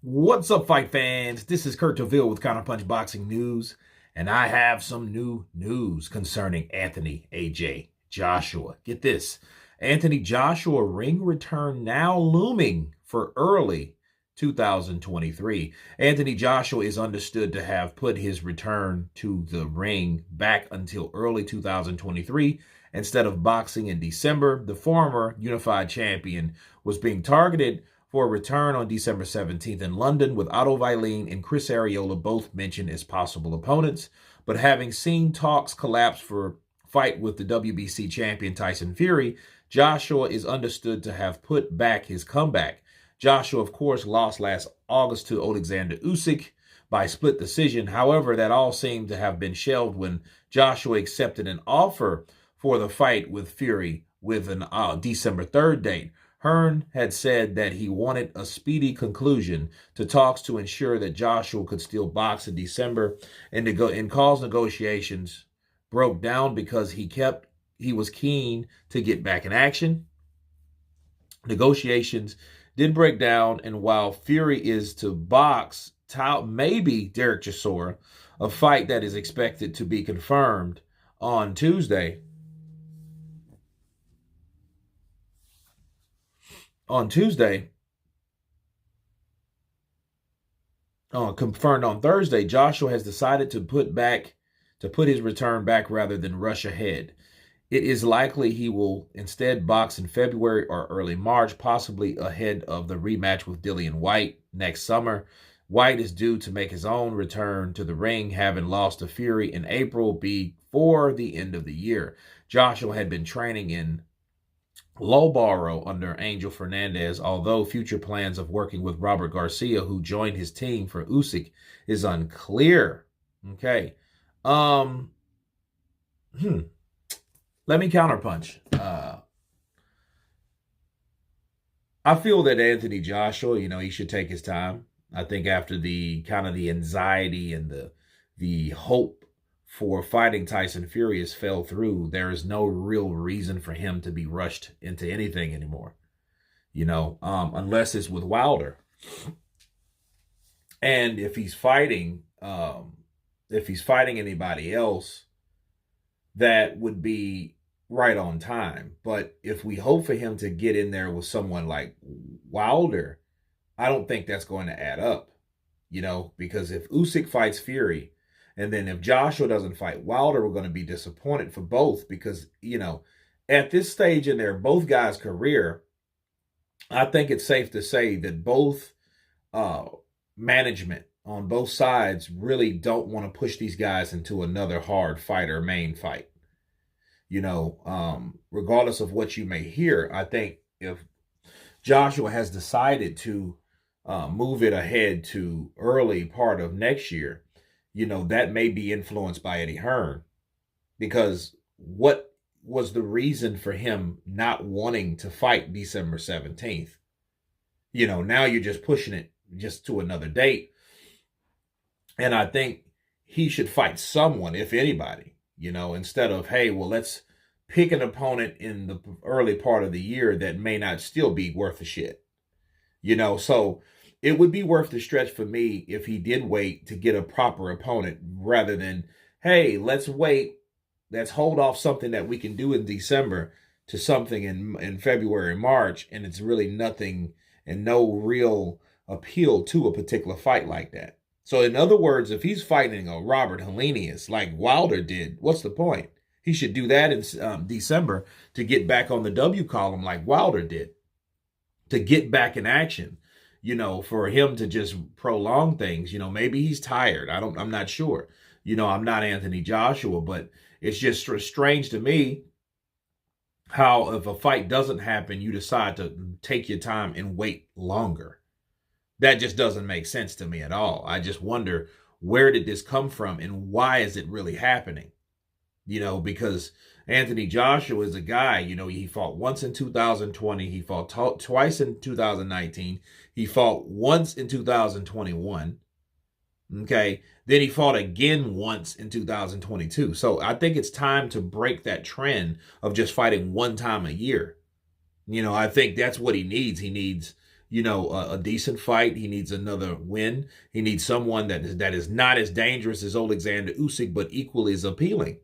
What's up, fight fans? This is Kurt Deville with Counterpunch Boxing News, and I have some new news concerning Anthony A.J. Joshua. Get this. Anthony Joshua ring return now looming for early 2023. Anthony Joshua is understood to have put his return to the ring back until early 2023. Instead of boxing in December, the former unified champion was being targeted for a return on December 17th in London, with Otto Wallin and Chris Arreola both mentioned as possible opponents. But having seen talks collapse for fight with the WBC champion Tyson Fury, Joshua is understood to have put back his comeback. Joshua, of course, lost last August to Alexander Usyk by split decision. However, that all seemed to have been shelved when Joshua accepted an offer for the fight with Fury with an December 3rd date. Hearn had said that he wanted a speedy conclusion to talks to ensure that Joshua could still box in December, and calls negotiations broke down because he was keen to get back in action. Negotiations did break down, and while Fury is to box maybe Derek Chisora, a fight that is expected to be confirmed on Tuesday. Confirmed on Thursday, Joshua has decided to put his return back rather than rush ahead. It is likely he will instead box in February or early March, possibly ahead of the rematch with Dillian Whyte next summer. Whyte is due to make his own return to the ring, having lost to Fury in April before the end of the year. Joshua had been training in Loughborough under Angel Fernandez, although future plans of working with Robert Garcia, who joined his team for Usyk, is unclear. Okay. Let me counterpunch. I feel that Anthony Joshua, he should take his time. I think after the kind of the anxiety and the hope for fighting Tyson Fury has fell through, there is no real reason for him to be rushed into anything anymore, unless it's with Wilder. And if he's fighting anybody else, that would be right on time. But if we hope for him to get in there with someone like Wilder, I don't think that's going to add up, because if Usyk fights Fury, and then if Joshua doesn't fight Wilder, we're going to be disappointed for both because, at this stage in both guys' career, I think it's safe to say that both management on both sides really don't want to push these guys into another hard fight or main fight. Regardless of what you may hear, I think if Joshua has decided to move it ahead to early part of next year, that may be influenced by Eddie Hearn, because what was the reason for him not wanting to fight December 17th? Now you're just pushing it just to another date. And I think he should fight someone, if anybody, instead of, hey, well, let's pick an opponent in the early part of the year that may not still be worth a shit. So it would be worth the stretch for me if he did wait to get a proper opponent rather than, hey, let's wait. Let's hold off something that we can do in December to something in February, March, and it's really nothing and no real appeal to a particular fight like that. So in other words, if he's fighting a Robert Helenius like Wilder did, what's the point? He should do that in December to get back on the W column like Wilder did, to get back in action. For him to just prolong things, maybe he's tired. I'm not sure. I'm not Anthony Joshua, but it's just strange to me how if a fight doesn't happen, you decide to take your time and wait longer. That just doesn't make sense to me at all. I just wonder, where did this come from and why is it really happening? Because Anthony Joshua is a guy, he fought once in 2020. He fought twice in 2019. He fought once in 2021. Okay. Then he fought again once in 2022. So I think it's time to break that trend of just fighting one time a year. I think that's what he needs. He needs, a decent fight. He needs another win. He needs someone that is not as dangerous as Alexander Usyk, but equally as appealing.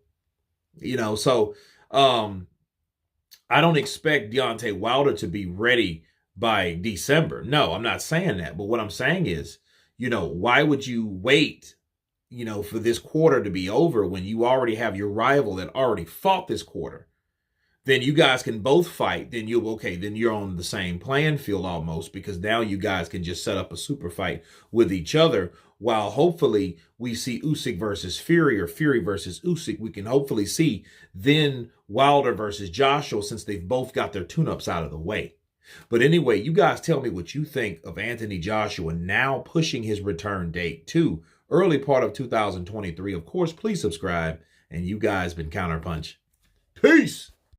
So I don't expect Deontay Wilder to be ready by December. No, I'm not saying that. But what I'm saying is, why would you wait, for this quarter to be over when you already have your rival that already fought this quarter? Then you guys can both fight. Then you're on the same playing field almost, because now you guys can just set up a super fight with each other, while hopefully we see Usyk versus Fury or Fury versus Usyk. We can hopefully see then Wilder versus Joshua, since they've both got their tune-ups out of the way. But anyway, you guys tell me what you think of Anthony Joshua now pushing his return date to early part of 2023. Of course, please subscribe. And you guys been Counterpunch. Peace!